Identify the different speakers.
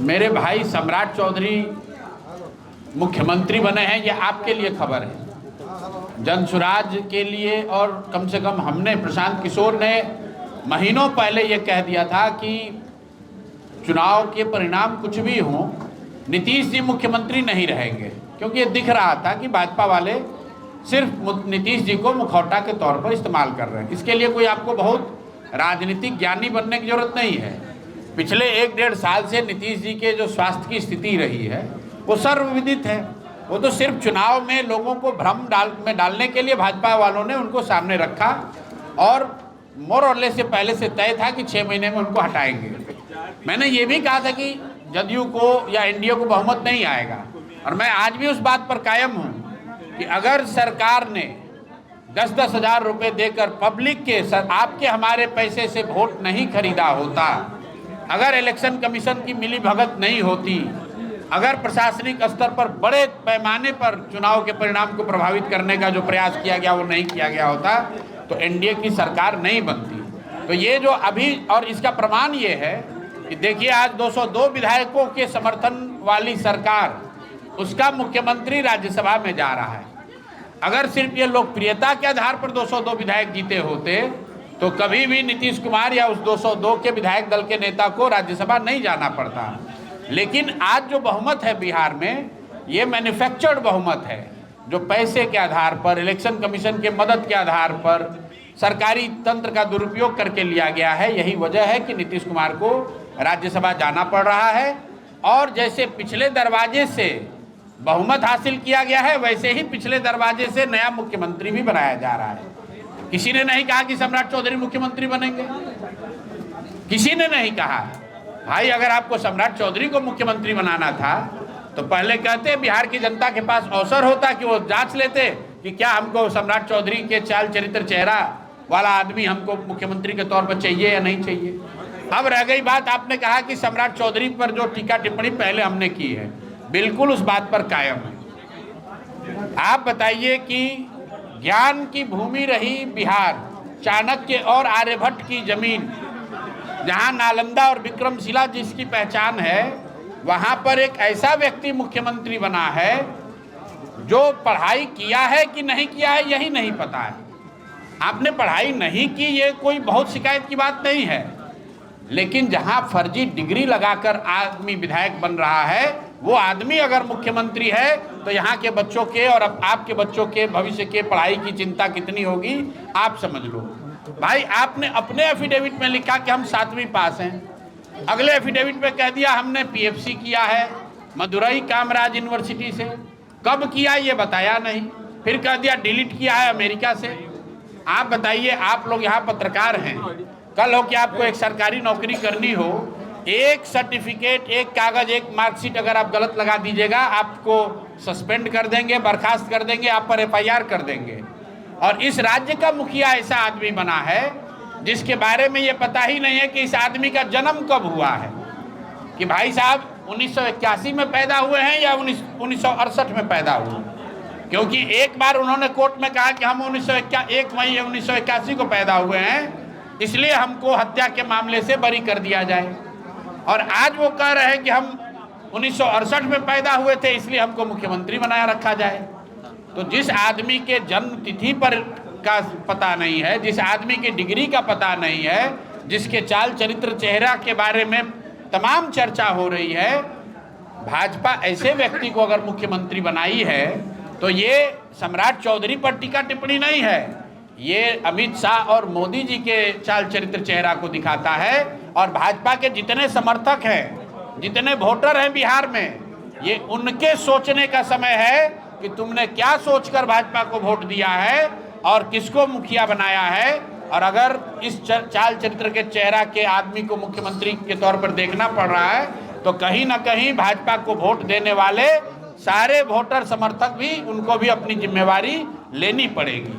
Speaker 1: मेरे भाई सम्राट चौधरी मुख्यमंत्री बने हैं, ये आपके लिए खबर है, जनसुराज के लिए। और कम से कम हमने, प्रशांत किशोर ने महीनों पहले ये कह दिया था कि चुनाव के परिणाम कुछ भी हों, नीतीश जी मुख्यमंत्री नहीं रहेंगे, क्योंकि ये दिख रहा था कि भाजपा वाले सिर्फ नीतीश जी को मुखौटा के तौर पर इस्तेमाल कर रहे हैं। इसके लिए कोई आपको बहुत राजनीतिक ज्ञानी बनने की जरूरत नहीं है। पिछले 1-1.5 साल से नीतीश जी के जो स्वास्थ्य की स्थिति रही है वो सर्वविदित है। वो तो सिर्फ चुनाव में लोगों को भ्रम डालने के लिए भाजपा वालों ने उनको सामने रखा, और मोर और लेस से पहले से तय था कि 6 महीने में उनको हटाएंगे। मैंने ये भी कहा था कि जदयू को या एनडीए को बहुमत नहीं आएगा, और मैं आज भी उस बात पर कायम हूँ कि अगर सरकार ने 10-10 हज़ार रुपये देकर पब्लिक के आपके हमारे पैसे से वोट नहीं खरीदा होता, अगर इलेक्शन कमीशन की मिली भगत नहीं होती, अगर प्रशासनिक स्तर पर बड़े पैमाने पर चुनाव के परिणाम को प्रभावित करने का जो प्रयास किया गया वो नहीं किया गया होता, तो एनडीए की सरकार नहीं बनती। तो ये जो अभी, और इसका प्रमाण ये है कि देखिए आज 202 विधायकों के समर्थन वाली सरकार, उसका मुख्यमंत्री राज्यसभा में जा रहा है। अगर सिर्फ ये लोकप्रियता के आधार पर 202 विधायक जीते होते तो कभी भी नीतीश कुमार या उस 202 के विधायक दल के नेता को राज्यसभा नहीं जाना पड़ता। लेकिन आज जो बहुमत है बिहार में, ये मैन्युफैक्चर्ड बहुमत है, जो पैसे के आधार पर, इलेक्शन कमीशन के मदद के आधार पर, सरकारी तंत्र का दुरुपयोग करके लिया गया है। यही वजह है कि नीतीश कुमार को राज्यसभा जाना पड़ रहा है। और जैसे पिछले दरवाजे से बहुमत हासिल किया गया है, वैसे ही पिछले दरवाजे से नया मुख्यमंत्री भी बनाया जा रहा है। किसी ने नहीं कहा कि सम्राट चौधरी मुख्यमंत्री बनेंगे, किसी ने नहीं कहा। भाई अगर आपको सम्राट चौधरी को मुख्यमंत्री बनाना था तो पहले कहते बिहार की जनता के पास अवसर होता कि वो जांच लेते कि क्या हमको सम्राट चौधरी के चाल चरित्र चेहरा वाला आदमी हमको मुख्यमंत्री के तौर पर चाहिए या नहीं चाहिए। अब रह गई बात, आपने कहा कि सम्राट चौधरी पर जो टीका टिप्पणी पहले हमने की है, बिल्कुल उस बात पर कायम है। आप बताइए कि ज्ञान की भूमि रही बिहार, चाणक्य और आर्यभट्ट की जमीन, जहां नालंदा और विक्रमशिला जिसकी पहचान है, वहां पर एक ऐसा व्यक्ति मुख्यमंत्री बना है जो पढ़ाई किया है कि नहीं किया है यही नहीं पता है। आपने पढ़ाई नहीं की, ये कोई बहुत शिकायत की बात नहीं है, लेकिन जहां फर्जी डिग्री लगाकर आदमी विधायक बन रहा है, वो आदमी अगर मुख्यमंत्री है तो यहाँ के बच्चों के और आपके बच्चों के भविष्य के पढ़ाई की चिंता कितनी होगी आप समझ लो। भाई आपने अपने एफिडेविट में लिखा कि हम 7वीं पास हैं, अगले एफिडेविट में कह दिया हमने पीएफसी किया है मदुरई कामराज यूनिवर्सिटी से। कब किया ये बताया नहीं, फिर कह दिया डिलीट किया है अमेरिका से। आप बताइए, आप लोग यहाँ पत्रकार हैं, कल हो कि आपको एक सरकारी नौकरी करनी हो, एक सर्टिफिकेट, एक कागज, एक मार्कशीट अगर आप गलत लगा दीजिएगा, आपको सस्पेंड कर देंगे, बर्खास्त कर देंगे, आप पर एफआईआर कर देंगे। और इस राज्य का मुखिया ऐसा आदमी बना है जिसके बारे में ये पता ही नहीं है कि इस आदमी का जन्म कब हुआ है, कि भाई साहब 1981 में पैदा हुए हैं या 1968 में पैदा हुए। क्योंकि एक बार उन्होंने कोर्ट में कहा कि हम 1 मई 1981 को पैदा हुए हैं, इसलिए हमको हत्या के मामले से बरी कर दिया जाए। और आज वो कह रहे हैं कि हम 1968 में पैदा हुए थे, इसलिए हमको मुख्यमंत्री बनाया रखा जाए। तो जिस आदमी के जन्म तिथि पर का पता नहीं है, जिस आदमी की डिग्री का पता नहीं है, जिसके चाल चरित्र चेहरा के बारे में तमाम चर्चा हो रही है, भाजपा ऐसे व्यक्ति को अगर मुख्यमंत्री बनाई है तो ये सम्राट चौधरी पर टीका टिप्पणी नहीं है, ये अमित शाह और मोदी जी के चाल चरित्र चेहरा को दिखाता है। और भाजपा के जितने समर्थक हैं, जितने वोटर हैं बिहार में, ये उनके सोचने का समय है कि तुमने क्या सोचकर भाजपा को वोट दिया है और किसको मुखिया बनाया है। और अगर इस चाल चरित्र के चेहरा के आदमी को मुख्यमंत्री के तौर पर देखना पड़ रहा है तो कहीं ना कहीं भाजपा को वोट देने वाले सारे वोटर समर्थक भी, उनको भी अपनी जिम्मेवारी लेनी पड़ेगी।